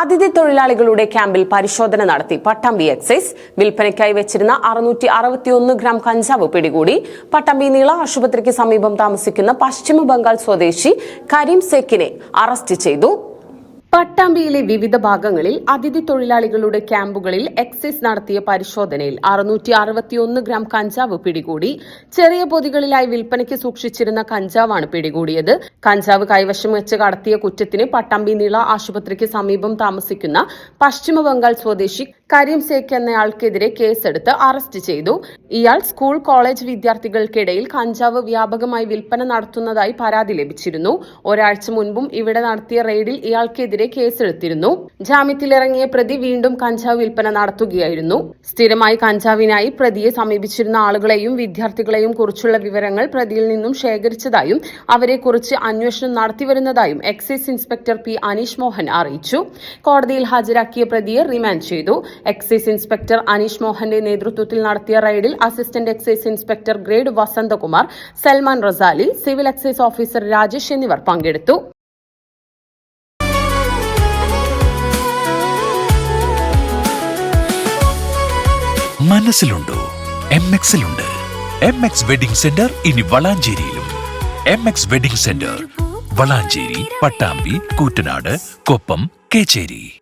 അതിഥി തൊഴിലാളികളുടെ ക്യാമ്പിൽ പരിശോധന നടത്തി പട്ടാമ്പി എക്സൈസ്. വിൽപ്പനയ്ക്കായി വെച്ചിരുന്ന 661 ഗ്രാം കഞ്ചാവ് പിടികൂടി. പട്ടാമ്പി നീള ആശുപത്രിക്ക് സമീപം താമസിക്കുന്ന പശ്ചിമ ബംഗാൾ സ്വദേശി കരീം സേക്കിനെ അറസ്റ്റ് ചെയ്തു. പട്ടാമ്പിയിലെ വിവിധ ഭാഗങ്ങളിൽ അതിഥി തൊഴിലാളികളുടെ ക്യാമ്പുകളിൽ എക്സൈസ് നടത്തിയ പരിശോധനയിൽ 661 ഗ്രാം കഞ്ചാവ് പിടികൂടി. ചെറിയ പൊതികളിലായി വിൽപ്പനയ്ക്ക് സൂക്ഷിച്ചിരുന്ന കഞ്ചാവാണ് പിടികൂടിയത്. കഞ്ചാവ് കൈവശം വെച്ച് കടത്തിയ കുറ്റത്തിന് പട്ടാമ്പി നീള ആശുപത്രിക്ക് സമീപം താമസിക്കുന്ന പശ്ചിമ ബംഗാൾ സ്വദേശി കരീം സേഖ് എന്നയാൾക്കെതിരെ കേസെടുത്ത് അറസ്റ്റ് ചെയ്തു. ഇയാൾ സ്കൂൾ കോളേജ് വിദ്യാർത്ഥികൾക്കിടയിൽ കഞ്ചാവ് വ്യാപകമായി വിൽപ്പന നടത്തുന്നതായി പരാതി ലഭിച്ചിരുന്നു. ഒരാഴ്ച മുൻപും ഇവിടെ നടത്തിയ റെയ്ഡിൽ ഇയാൾക്കെതിരെ കേസെടുത്തിരുന്നു. ജാമ്യത്തിലിറങ്ങിയ പ്രതി വീണ്ടും കഞ്ചാവ് വിൽപ്പന നടത്തുകയായിരുന്നു. സ്ഥിരമായി കഞ്ചാവിനായി പ്രതിയെ സമീപിച്ചിരുന്ന ആളുകളെയും വിദ്യാർത്ഥികളെയും കുറിച്ചുള്ള വിവരങ്ങൾ പ്രതിയിൽ നിന്നും ശേഖരിച്ചതായും അവരെക്കുറിച്ച് അന്വേഷണം നടത്തിവരുന്നതായും excise inspector P Aneesh Mohan അറിയിച്ചു. കോടതിയിൽ ഹാജരാക്കിയ പ്രതിയെ റിമാൻഡ് ചെയ്തു. എക്സൈസ് ഇൻസ്പെക്ടർ അനീഷ് മോഹന്റെ നേതൃത്വത്തിൽ നടത്തിയ റെയ്ഡിൽ assistant excise inspector grade Vasanthakumar, Salman Razali, civil excise officer Rajesh എന്നിവർ പങ്കെടുത്തു. മനസ്സിലുണ്ടോ? MX ലുണ്ട്. MX വെഡിംഗ് സെന്റർ ഇനി വളാഞ്ചേരിയിലും. MX wedding centre Valanchery, Pattambi, Koottanad, Koppam, Kecheri.